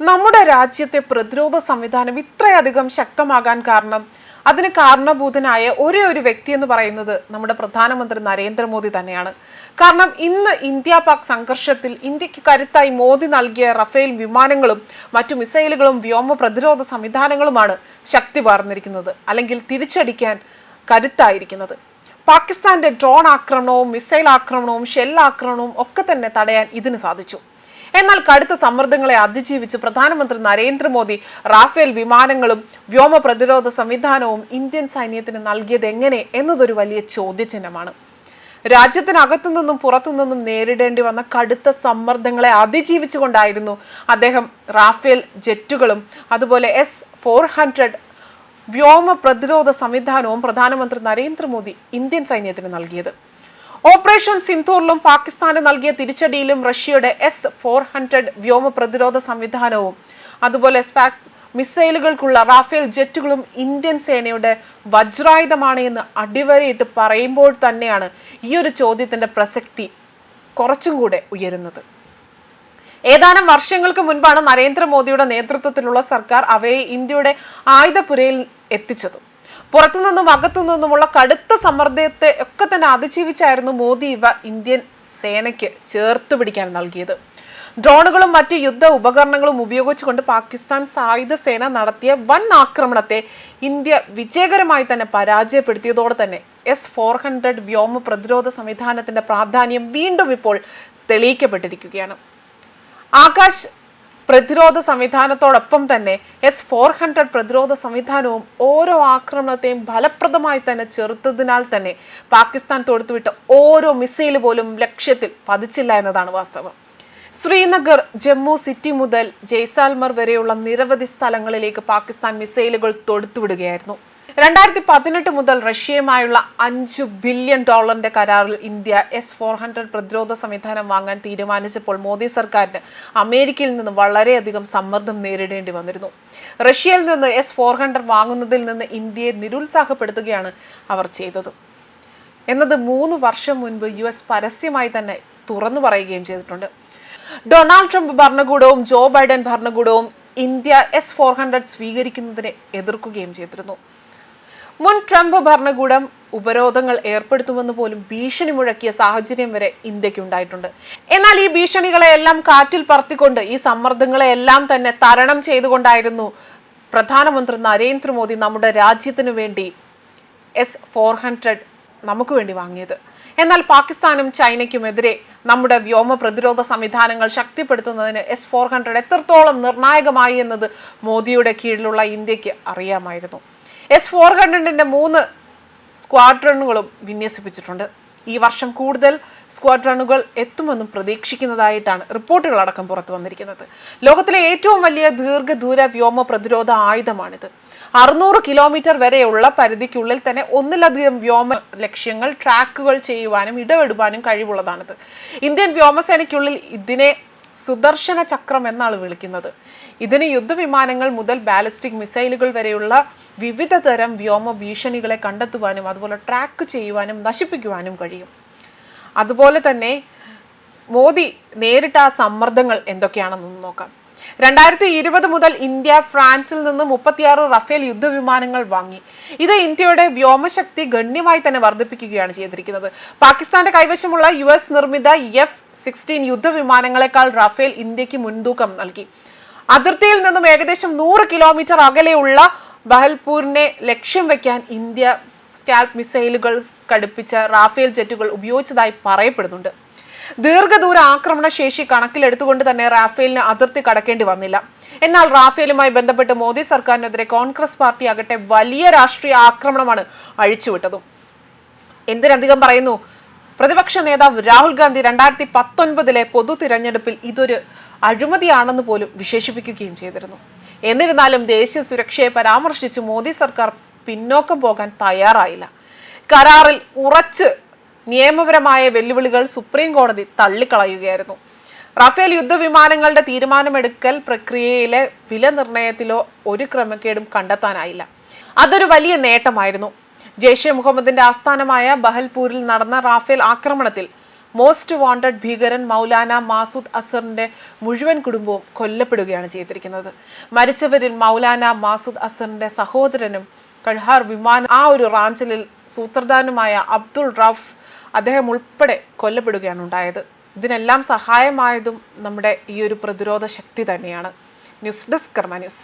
നമ്മുടെ രാജ്യത്തെ പ്രതിരോധ സംവിധാനം ഇത്രയധികം ശക്തമാകാൻ കാരണം അതിന് കാരണഭൂതനായ ഒരേ ഒരു വ്യക്തി എന്ന് പറയുന്നത് നമ്മുടെ പ്രധാനമന്ത്രി നരേന്ദ്രമോദി തന്നെയാണ്. കാരണം ഇന്ന് ഇന്ത്യ പാക് സംഘർഷത്തിൽ ഇന്ത്യക്ക് കരുത്തായി മോദി നൽകിയ റഫേൽ വിമാനങ്ങളും മറ്റു മിസൈലുകളും വ്യോമ പ്രതിരോധ സംവിധാനങ്ങളുമാണ് ശക്തി പകർന്നിരിക്കുന്നത്, അല്ലെങ്കിൽ തിരിച്ചടിക്കാൻ കരുത്തായിരിക്കുന്നത്. പാകിസ്ഥാന്റെ ഡ്രോൺ ആക്രമണവും മിസൈൽ ആക്രമണവും ഷെൽ ആക്രമണവും ഒക്കെ തന്നെ തടയാൻ ഇതിന് സാധിച്ചു. എന്നാൽ കടുത്ത സമ്മർദ്ദങ്ങളെ അതിജീവിച്ച് പ്രധാനമന്ത്രി നരേന്ദ്രമോദി റാഫേൽ വിമാനങ്ങളും വ്യോമ പ്രതിരോധ സംവിധാനവും ഇന്ത്യൻ സൈന്യത്തിന് നൽകിയത് എങ്ങനെ എന്നതൊരു വലിയ ചോദ്യചിഹ്നമാണ്. രാജ്യത്തിനകത്തു നിന്നും പുറത്തു നിന്നും നേരിടേണ്ടി വന്ന കടുത്ത സമ്മർദ്ദങ്ങളെ അതിജീവിച്ചുകൊണ്ടായിരുന്നു അദ്ദേഹം റാഫേൽ ജെറ്റുകളും അതുപോലെ S-400 വ്യോമ പ്രതിരോധ സംവിധാനവും പ്രധാനമന്ത്രി നരേന്ദ്രമോദി ഇന്ത്യൻ സൈന്യത്തിന് നൽകിയത്. ഓപ്പറേഷൻ സിന്ധൂറിലും പാകിസ്ഥാന് നൽകിയ തിരിച്ചടിയിലും റഷ്യയുടെ S-400 വ്യോമ പ്രതിരോധ സംവിധാനവും അതുപോലെ മിസൈലുകൾക്കുള്ള റാഫേൽ ജെറ്റുകളും ഇന്ത്യൻ സേനയുടെ വജ്രായുധമാണ് എന്ന് അടിവരയിട്ട് പറയുമ്പോൾ തന്നെയാണ് ഈ ഒരു ചോദ്യത്തിന്റെ പ്രസക്തി കുറച്ചും കൂടെ ഉയരുന്നത്. ഏതാനും വർഷങ്ങൾക്ക് മുൻപാണ് നരേന്ദ്രമോദിയുടെ നേതൃത്വത്തിലുള്ള സർക്കാർ അവയെ ഇന്ത്യയുടെ ആയുധപുരയിൽ എത്തിച്ചതും. പുറത്തുനിന്നും അകത്തുനിന്നുമുള്ള കടുത്ത സമ്മർദ്ദത്തെ ഒക്കെ തന്നെ അതിജീവിച്ചായിരുന്നു മോദി ഇവ ഇന്ത്യൻ സേനയ്ക്ക് ചേർത്ത് പിടിക്കാൻ നൽകിയത്. ഡ്രോണുകളും മറ്റ് യുദ്ധ ഉപകരണങ്ങളും ഉപയോഗിച്ചുകൊണ്ട് പാകിസ്ഥാൻ സായുധ സേന നടത്തിയ വൻ ആക്രമണത്തെ ഇന്ത്യ വിജയകരമായി തന്നെ പരാജയപ്പെടുത്തിയതോടെ തന്നെ S-400 വ്യോമ പ്രതിരോധ സംവിധാനത്തിന്റെ പ്രാധാന്യം വീണ്ടും ഇപ്പോൾ തെളിയിക്കപ്പെട്ടിരിക്കുകയാണ്. ആകാശ് പ്രതിരോധ സംവിധാനത്തോടൊപ്പം തന്നെ S-400 പ്രതിരോധ സംവിധാനവും ഓരോ ആക്രമണത്തെയും ഫലപ്രദമായി തന്നെ ചെറുത്തതിനാൽ തന്നെ പാകിസ്ഥാൻ തൊടുത്തുവിട്ട ഓരോ മിസൈൽ പോലും ലക്ഷ്യത്തിൽ പതിച്ചില്ല എന്നതാണ് വാസ്തവം. ശ്രീനഗർ, ജമ്മു സിറ്റി മുതൽ ജയ്സാൽമർ വരെയുള്ള നിരവധി സ്ഥലങ്ങളിലേക്ക് പാകിസ്ഥാൻ മിസൈലുകൾ തൊടുത്തുവിടുകയായിരുന്നു. 2018 മുതൽ റഷ്യയുമായുള്ള $5 ബില്യൺ കരാറിൽ ഇന്ത്യ S-400 പ്രതിരോധ സംവിധാനം വാങ്ങാൻ തീരുമാനിച്ചപ്പോൾ മോദി സർക്കാരിന് അമേരിക്കയിൽ നിന്ന് വളരെയധികം സമ്മർദ്ദം നേരിടേണ്ടി വന്നിരുന്നു. റഷ്യയിൽ നിന്ന് S-400 വാങ്ങുന്നതിൽ നിന്ന് ഇന്ത്യയെ നിരുത്സാഹപ്പെടുത്തുകയാണ് അവർ ചെയ്തത് എന്നത് 3 വർഷം മുൻപ് US പരസ്യമായി തന്നെ തുറന്നു പറയുകയും ചെയ്തിട്ടുണ്ട്. ഡൊണാൾഡ് ട്രംപ് ഭരണകൂടവും ജോ ബൈഡൻ ഭരണകൂടവും ഇന്ത്യ S-400 സ്വീകരിക്കുന്നതിനെ എതിർക്കുകയും ചെയ്തിരുന്നു. മുൻ ട്രംപ് ഭരണകൂടം ഉപരോധങ്ങൾ ഏർപ്പെടുത്തുമെന്ന് പോലും ഭീഷണി മുഴക്കിയ സാഹചര്യം വരെ ഇന്ത്യക്ക് ഉണ്ടായിട്ടുണ്ട്. എന്നാൽ ഈ ഭീഷണികളെയെല്ലാം കാറ്റിൽ പറത്തിക്കൊണ്ട് ഈ സമ്മർദ്ദങ്ങളെയെല്ലാം തന്നെ തരണം ചെയ്തുകൊണ്ടായിരുന്നു പ്രധാനമന്ത്രി നരേന്ദ്രമോദി നമ്മുടെ രാജ്യത്തിനു വേണ്ടി S-400 നമുക്ക് വേണ്ടി വാങ്ങിയത്. എന്നാൽ പാകിസ്ഥാനും ചൈനയ്ക്കുമെതിരെ നമ്മുടെ വ്യോമ പ്രതിരോധ സംവിധാനങ്ങൾ ശക്തിപ്പെടുത്തുന്നതിന് S-400 എത്രത്തോളം നിർണായകമായി എന്നത് മോദിയുടെ കീഴിലുള്ള ഇന്ത്യക്ക് അറിയാമായിരുന്നു. S-400 3 സ്ക്വാഡ്രണുകളും വിന്യസിപ്പിച്ചിട്ടുണ്ട്. ഈ വർഷം കൂടുതൽ സ്ക്വാഡ്രണുകൾ എത്തുമെന്നും പ്രതീക്ഷിക്കുന്നതായിട്ടാണ് റിപ്പോർട്ടുകളടക്കം പുറത്തു വന്നിരിക്കുന്നത്. ലോകത്തിലെ ഏറ്റവും വലിയ ദീർഘദൂര വ്യോമ പ്രതിരോധ ആയുധമാണിത്. 600 കിലോമീറ്റർ വരെയുള്ള പരിധിക്കുള്ളിൽ തന്നെ ഒന്നിലധികം വ്യോമ ലക്ഷ്യങ്ങൾ ട്രാക്കുകൾ ചെയ്യുവാനും ഇടപെടുവാനും കഴിവുള്ളതാണിത്. ഇന്ത്യൻ വ്യോമസേനയ്ക്കുള്ളിൽ ഇതിനെ സുദർശന ചക്രം എന്നാണ് വിളിക്കുന്നത്. ഇതിന് യുദ്ധവിമാനങ്ങൾ മുതൽ ബാലിസ്റ്റിക് മിസൈലുകൾ വരെയുള്ള വിവിധ തരം വ്യോമ ഭീഷണികളെ കണ്ടെത്തുവാനും അതുപോലെ ട്രാക്ക് ചെയ്യുവാനും നശിപ്പിക്കുവാനും കഴിയും. അതുപോലെ തന്നെ മോദി നേരിട്ട ആ സമ്മർദ്ദങ്ങൾ എന്തൊക്കെയാണെന്ന് നോക്കാം. 2020 മുതൽ ഇന്ത്യ ഫ്രാൻസിൽ നിന്ന് 36 റഫേൽ യുദ്ധവിമാനങ്ങൾ വാങ്ങി. ഇത് ഇന്ത്യയുടെ വ്യോമശക്തി ഗണ്യമായി തന്നെ വർദ്ധിപ്പിക്കുകയാണ് ചെയ്തിരിക്കുന്നത്. പാകിസ്ഥാന്റെ കൈവശമുള്ള US നിർമ്മിത F-16 യുദ്ധവിമാനങ്ങളെക്കാൾ റഫേൽ ഇന്ത്യക്ക് മുൻതൂക്കം നൽകി. അതിർത്തിയിൽ നിന്നും ഏകദേശം 100 കിലോമീറ്റർ അകലെയുള്ള ബഹൽപൂരിനെ ലക്ഷ്യം വെക്കാൻ ഇന്ത്യ സ്കാൽപ് മിസൈലുകൾ ഘടിപ്പിച്ച റാഫേൽ ജെറ്റുകൾ ഉപയോഗിച്ചതായി പറയപ്പെടുന്നുണ്ട്. ദീർഘദൂര ആക്രമണ ശേഷി കണക്കിലെടുത്തുകൊണ്ട് തന്നെ റാഫേലിന് അതിർത്തി കടക്കേണ്ടി വന്നില്ല. എന്നാൽ റാഫേലുമായി ബന്ധപ്പെട്ട് മോദി സർക്കാരിനെതിരെ കോൺഗ്രസ് പാർട്ടി ആകട്ടെ വലിയ രാഷ്ട്രീയ ആക്രമണമാണ് അഴിച്ചുവിട്ടതും. എന്തിനധികം പറയുന്നു, പ്രതിപക്ഷ നേതാവ് രാഹുൽ ഗാന്ധി 2019 പൊതു തിരഞ്ഞെടുപ്പിൽ ഇതൊരു അഴിമതിയാണെന്ന് പോലും വിശേഷിപ്പിക്കുകയും ചെയ്തിരുന്നു. എന്നിരുന്നാലും ദേശീയ സുരക്ഷയെ പരാമർശിച്ച് മോദി സർക്കാർ പിന്നോക്കം പോകാൻ തയ്യാറായില്ല. കരാറിൽ ഉറച്ച് നിയമപരമായ വെല്ലുവിളികൾ സുപ്രീം കോടതി തള്ളിക്കളയുകയായിരുന്നു. റാഫേൽ യുദ്ധവിമാനങ്ങളുടെ തീരുമാനമെടുക്കൽ പ്രക്രിയയിലെ വില നിർണയത്തിലോ ഒരു ക്രമക്കേടും കണ്ടെത്താനായില്ല. അതൊരു വലിയ നേട്ടമായിരുന്നു. ജെയ്ഷെ മുഹമ്മദിന്റെ ആസ്ഥാനമായ ബഹൽപൂരിൽ നടന്ന റാഫേൽ ആക്രമണത്തിൽ മോസ്റ്റ് വാണ്ടഡ് ഭീകരൻ മൗലാന മാസൂദ് അസറിന്റെ മുഴുവൻ കുടുംബവും കൊല്ലപ്പെടുകയാണ് ചെയ്തിരിക്കുന്നത്. മരിച്ചവരിൽ മൗലാന മാസൂദ് അസറിന്റെ സഹോദരനും കണ്ഹാർ ആ ഒരു റാഞ്ചലിൽ സൂത്രധാരനുമായ അബ്ദുൾ റൌഫ് അദ്ദേഹം ഉൾപ്പെടെ കൊല്ലപ്പെടുകയാണ് ഉണ്ടായത്. ഇതിനെല്ലാം സഹായമായതും നമ്മുടെ ഈ ഒരു പ്രതിരോധ ശക്തി തന്നെയാണ്. ന്യൂസ് ഡെസ്ക് കർമ്മ ന്യൂസ്.